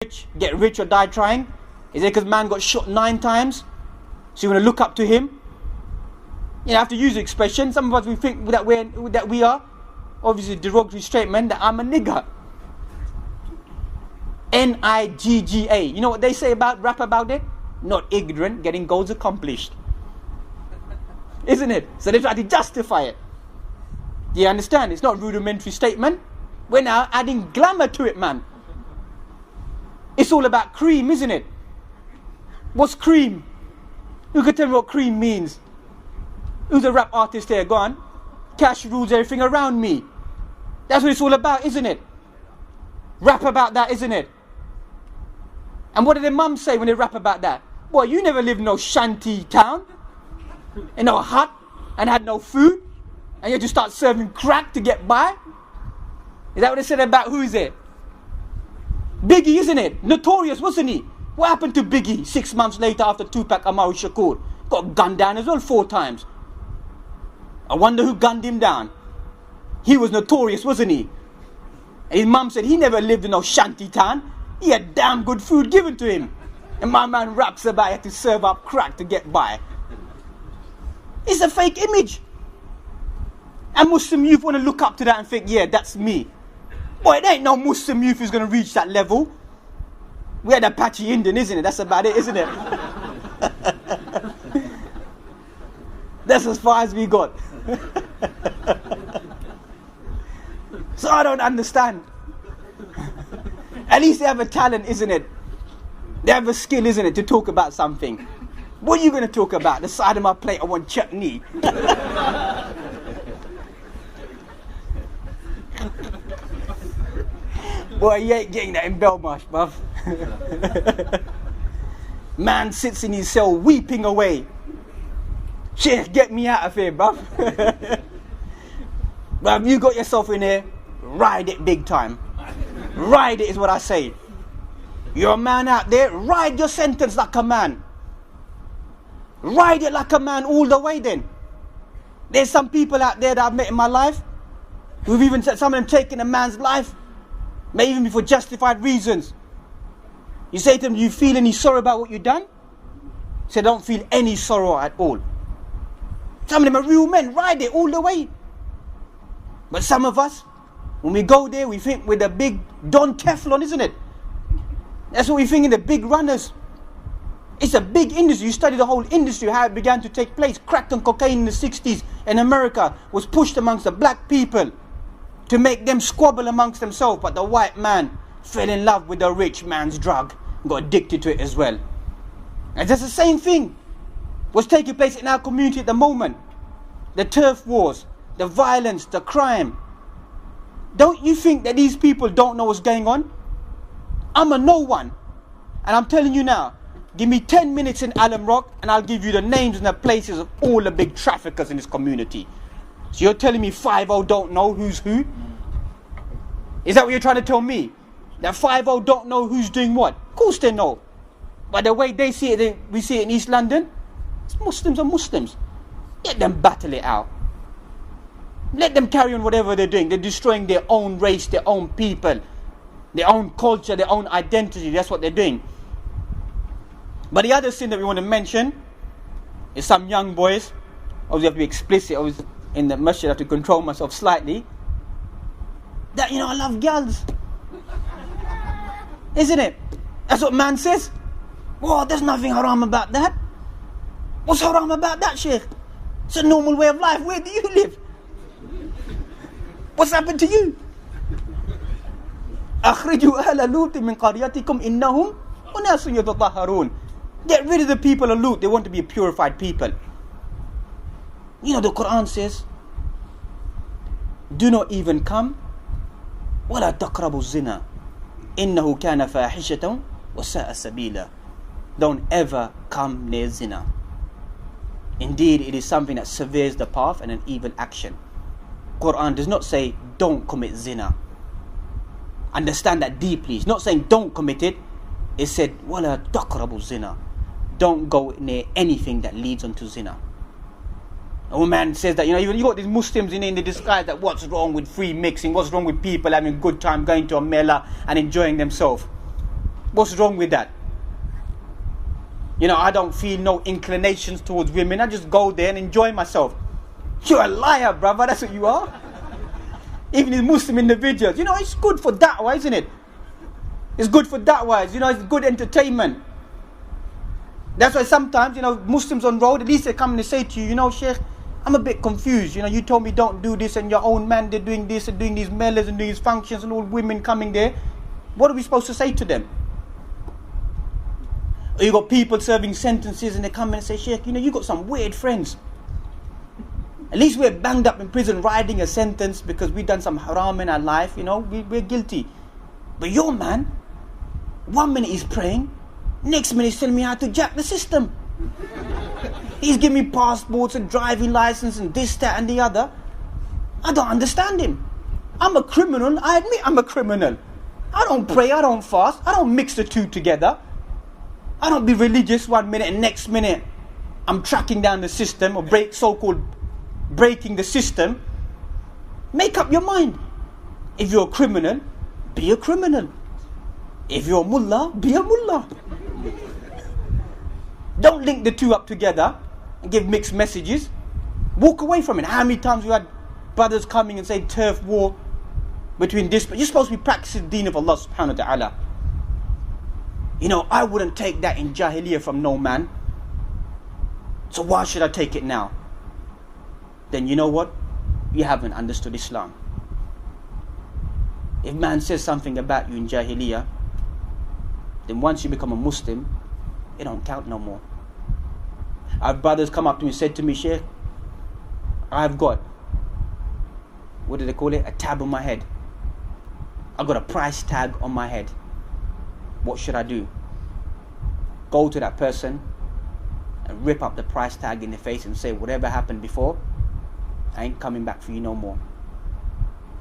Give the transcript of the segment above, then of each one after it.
rich, get rich or die trying? Is it because man got shot 9 times? So you want to look up to him? You know, I have to use the expression. Some of us, we think that we are, obviously derogatory statement, that I'm a nigger. N-I-G-G-A. You know what they say about rap about it? Not ignorant, getting goals accomplished. Isn't it? So they try to justify it. Do you understand? It's not a rudimentary statement. We're now adding glamour to it, man. It's all about cream, isn't it? What's cream? Who can tell me what cream means? Who's a rap artist here? Go on. Cash rules everything around me. That's what it's all about, isn't it? Rap about that, isn't it? And what did their mums say when they rap about that? Boy, you never lived in no shanty town, in no hut, and had no food, and you had to start serving crack to get by? Is that what they said about, who is it? Biggie, isn't it? Notorious, wasn't he? What happened to Biggie 6 months later after Tupac Amaru Shakur? Got gunned down as well 4 times. I wonder who gunned him down. He was notorious, wasn't he? And his mum said he never lived in no shanty town. He had damn good food given to him. And my man raps about he had to serve up crack to get by. It's a fake image. And Muslim youth want to look up to that and think, yeah, that's me. Boy, it ain't no Muslim youth who's going to reach that level. We had Apache Indian, isn't it? That's about it, isn't it? That's as far as we got. So I don't understand. At least they have a talent, isn't it? They have a skill, isn't it, to talk about something. What are you going to talk about? The side of my plate, I want chutney. Boy, you ain't getting that in Belmarsh, bruv. Man sits in his cell weeping away. Sheikh, get me out of here, bruv. Bruv, you got yourself in here, ride it big time. Ride it is what I say. You're a man out there, ride your sentence like a man. Ride it like a man all the way then. There's some people out there that I've met in my life who've even said some of them taken a man's life, maybe even for justified reasons. You say to them, do you feel any sorrow about what you've done? Say, don't feel any sorrow at all. Some of them are real men, ride it all the way. But some of us, when we go there, we think we're the big Don Teflon, isn't it? That's what we think in the big runners. It's a big industry. You study the whole industry, how it began to take place. Crack and cocaine in the 60s in America was pushed amongst the black people to make them squabble amongst themselves. But the white man fell in love with the rich man's drug and got addicted to it as well. And that's the same thing what's taking place in our community at the moment. The turf wars, the violence, the crime. Don't you think that these people don't know what's going on? I'm a no one. And I'm telling you now, give me 10 minutes in Alum Rock and I'll give you the names and the places of all the big traffickers in this community. So you're telling me 5-0 don't know who's who? Is that what you're trying to tell me? That 5-0 don't know who's doing what? Of course they know. But the way they see it, we see it in East London, it's Muslims are Muslims. Let them battle it out. Let them carry on whatever they're doing. They're destroying their own race, their own people, their own culture, their own identity. That's what they're doing. But the other sin that we want to mention is some young boys. Obviously, I have to be explicit. I was in the masjid, I have to control myself slightly. That, I love girls. Isn't it? That's what man says. Well, there's nothing haram about that. What's haram about that, Sheikh? It's a normal way of life. Where do you live? What's happened to you? أخرجوا أهل لوط من قريتكم إنهم أناس يتطهرون. Get rid of the people of Lut. They want to be a purified people. The Quran says, do not even come. ولا تقربوا الزنا إنه كان فاحشة وساء سبيلا. Don't ever come near zina. Indeed, it is something that severs the path and an evil action. Quran does not say don't commit zina. Understand that deeply. It's not saying don't commit it. It said ولا تقربوا الزنا. Don't go near anything that leads on to zina. A man says that, even you got these Muslims in they describe that what's wrong with free mixing, what's wrong with people having a good time going to a mela and enjoying themselves. What's wrong with that? You know, I don't feel no inclinations towards women. I just go there and enjoy myself. You're a liar, brother. That's what you are. Even in Muslim individuals. You know, it's good for da'wah, isn't it? It's good for da'wah. You know, it's good entertainment. That's why sometimes, you know, Muslims on road, at least they come and they say to you, you know, Sheikh, I'm a bit confused. You know, you told me don't do this, and your own man, they're doing this and doing these melas and doing these functions and all women coming there. What are we supposed to say to them? Or you got people serving sentences and they come in and say, Sheikh, you know, you got some weird friends. At least we're banged up in prison riding a sentence because we've done some haram in our life, you know, we're guilty. But your man, 1 minute he's praying, next minute he's telling me how to jack the system. He's giving me passports and driving license and this, that and the other. I don't understand him. I'm a criminal, I admit I'm a criminal. I don't pray, I don't fast, I don't mix the two together. I don't be religious 1 minute and next minute I'm tracking down the system or so-called breaking the system. Make up your mind. If you're a criminal, be a criminal. If you're a mullah, be a mullah. Don't link the two up together and give mixed messages. Walk away from it. How many times you had brothers coming and say turf war between this, but you're supposed to be practicing the deen of Allah subhanahu wa ta'ala. You know, I wouldn't take that in Jahiliyyah from no man. So why should I take it now? Then you know what? You haven't understood Islam. If man says something about you in Jahiliyyah, then once you become a Muslim, it don't count no more. Our brothers come up to me and said to me, Sheikh, I've got, what do they call it? A tab on my head. I've got a price tag on my head. What should I do? Go to that person and rip up the price tag in the face and say, whatever happened before, I ain't coming back for you no more.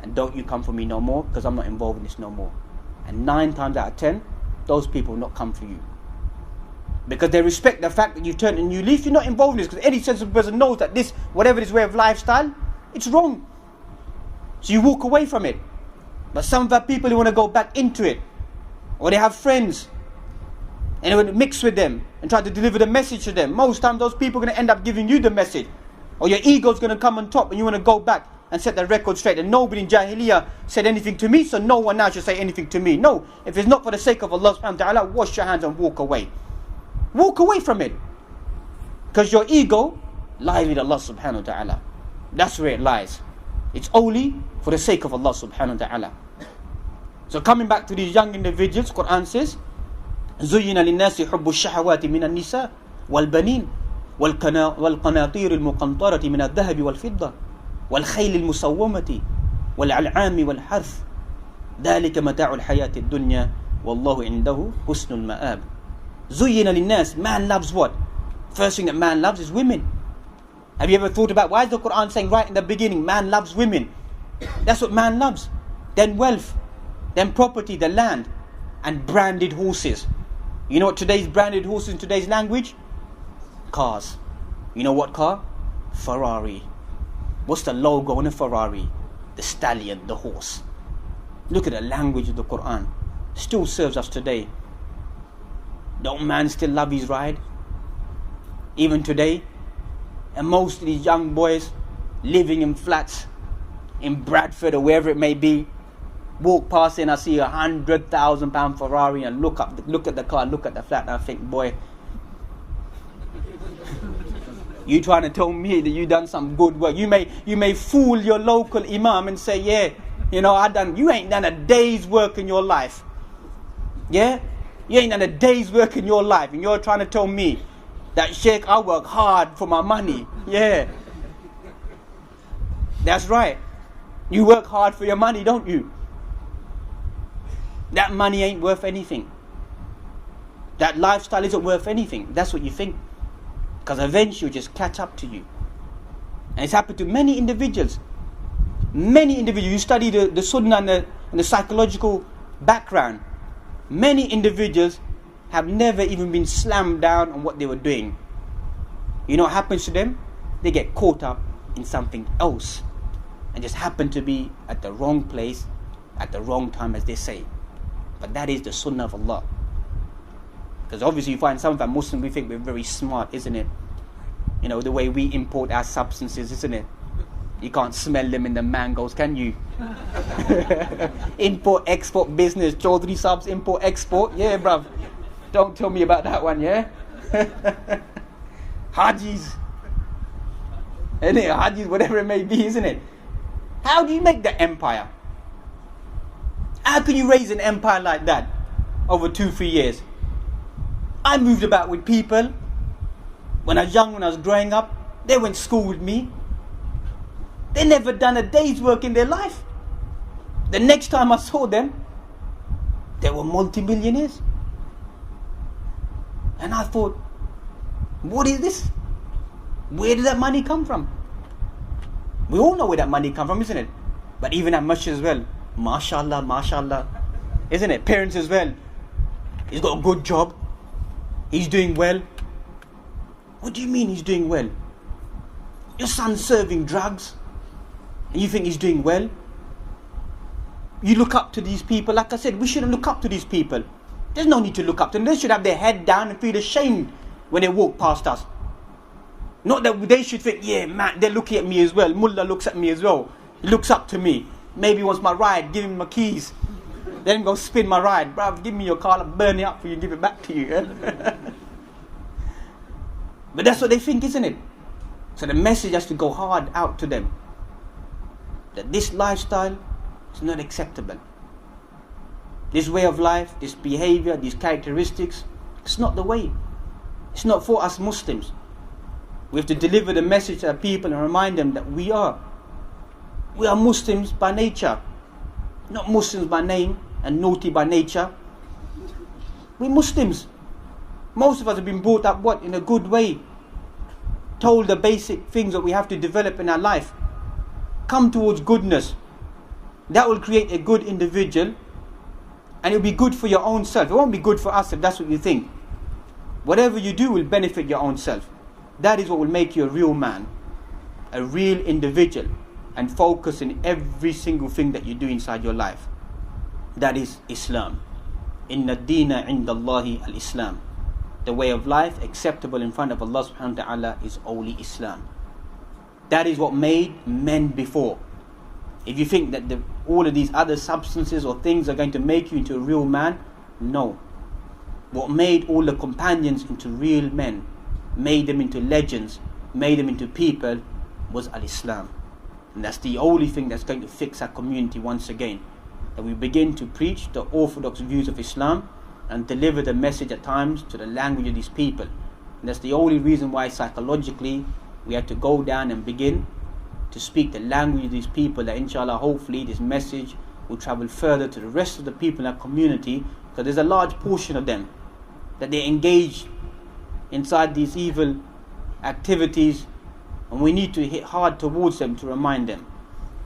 And don't you come for me no more, because I'm not involved in this no more. And 9 times out of 10, those people will not come for you. Because they respect the fact that you've turned a new leaf. You're not involved in this, because any sensible person knows that this, whatever this way of lifestyle, it's wrong. So you walk away from it. But some of our people, they want to go back into it. Or they have friends and they want to mix with them and try to deliver the message to them. Most times those people are going to end up giving you the message. Or your ego's going to come on top and you want to go back and set the record straight. And nobody in Jahiliyyah said anything to me, so no one now should say anything to me. No, if it's not for the sake of Allah subhanahu wa ta'ala, wash your hands and walk away. Walk away from it. Because your ego lies with Allah subhanahu wa ta'ala. That's where it lies. It's only for the sake of Allah subhanahu wa ta'ala. So coming back to these young individuals, Quran says, زُيِّنَ لِلنَّاسِ حُبُّ الشَّهَوَاتِ مِنَ النِّسَاءِ وَالْبَنِينَ وَالْقَنَاطِيرِ الْمُقَنطَرَةِ مِنَ الذَّهَبِ وَالْفِضَّةِ وَالْخَيْلِ الْمُسَوَّمَةِ وَالْأَنْعَامِ وَالْحَرْثِ ذَلِكَ مَتَاعُ الْحَيَاةِ الدُّنْيَا وَاللَّهُ عِنْدَهُ حُسْنُ الْمَآبِ. زُيِّنَ لِلنَّاسِ. Man loves what? First thing that man loves is women. Have you ever thought about why is the Quran saying right in the beginning, man loves women? That's what man loves. Then wealth, then property, the land, and branded horses. You know what today's branded horses in today's language? Cars. You know what car? Ferrari. What's the logo on a Ferrari? The stallion, the horse. Look at the language of the Quran. Still serves us today. Don't man still love his ride? Even today? And most of these young boys living in flats in Bradford or wherever it may be, walk past and I see £100,000 Ferrari and look at the car, look at the flat, and I think, boy, you trying to tell me that you done some good work. You may fool your local imam and say, yeah, you know, you ain't done a day's work in your life. Yeah? You ain't done a day's work in your life, and you're trying to tell me that, Sheikh, I work hard for my money. Yeah. That's right. You work hard for your money, don't you? That money ain't worth anything. That lifestyle isn't worth anything. That's what you think. Because eventually it'll just catch up to you. And it's happened to many individuals. Many individuals. You study the sunnah and the psychological background. Many individuals have never even been slammed down on what they were doing. You know what happens to them? They get caught up in something else and just happen to be at the wrong place at the wrong time, as they say. But that is the sunnah of Allah. Because obviously you find some of our Muslims, we think we're very smart, isn't it? You know, the way we import our substances, isn't it? You can't smell them in the mangoes, can you? Import, export business, Chaudhry subs, import, export. Yeah, bruv. Don't tell me about that one, yeah? Hajjis. Isn't it? Hajjis, whatever it may be, isn't it? How do you make that empire? How can you raise an empire like that over 2-3 years? I moved about with people. When I was young, when I was growing up, they went to school with me. They never done a day's work in their life. The next time I saw them, they were multi-millionaires. And I thought, what is this? Where did that money come from? We all know where that money comes from, isn't it? But even at masjid as well, mashallah, mashallah, isn't it? Parents as well. He's got a good job. He's doing well. What do you mean he's doing well? Your son's serving drugs and you think he's doing well? You look up to these people. Like I said, we shouldn't look up to these people. There's no need to look up to them. They should have their head down and feel ashamed when they walk past us. Not that they should think, yeah, man, they're looking at me as well. Mullah looks at me as well. He looks up to me. Maybe he wants my ride, give him my keys. Then go spin my ride. Bruv, give me your car, I'll burn it up for you, give it back to you. But that's what they think, isn't it? So the message has to go hard out to them. That this lifestyle is not acceptable. This way of life, this behavior, these characteristics, it's not the way. It's not for us Muslims. We have to deliver the message to our people and remind them that we are Muslims by nature. Not Muslims by name and naughty by nature. We're Muslims. Most of us have been brought up in a good way. Told the basic things that we have to develop in our life. Come towards goodness. That will create a good individual. And it will be good for your own self. It won't be good for us if that's what you think. Whatever you do will benefit your own self. That is what will make you a real man. A real individual. And focus in every single thing that you do inside your life. That is Islam. Inna ad-deena inda Allahi al-Islam. The way of life acceptable in front of Allah subhanahu wa ta'ala is only Islam. That is what made men before. If you think that all of these other substances or things are going to make you into a real man, no. What made all the companions into real men, made them into legends, made them into people, was al-Islam. And that's the only thing that's going to fix our community once again. That we begin to preach the orthodox views of Islam and deliver the message at times to the language of these people. And that's the only reason why psychologically we have to go down and begin to speak the language of these people, that inshallah hopefully this message will travel further to the rest of the people in our community, because there's a large portion of them that they engage inside these evil activities, and we need to hit hard towards them to remind them.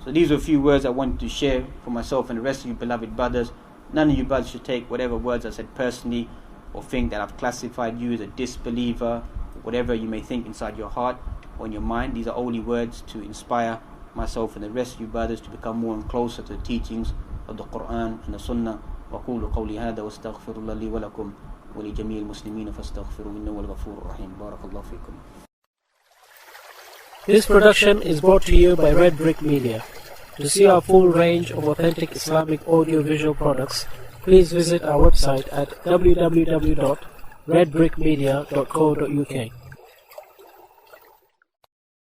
So these are a few words I wanted to share for myself and the rest of you beloved brothers. None of you brothers should take whatever words I said personally or think that I've classified you as a disbeliever, whatever you may think inside your heart or in your mind. These are only words to inspire myself and the rest of you brothers to become more and closer to the teachings of the Quran and the Sunnah. وَقُولُوا قَوْلِي هَذَا وَاسْتَغْفِرُ اللَّهِ لِي وَلَكُمْ وَلِجَمِيعِ الْمُسْلِمِينَ فَاسْتَغْفِرُوا إِنَّهُ هُوَ الْغَفُورُ الرَّحِيمُ بارك الله فيكم. This production is brought to you by Red Brick Media. To see our full range of authentic Islamic audio-visual products, please visit our website at www.redbrickmedia.co.uk.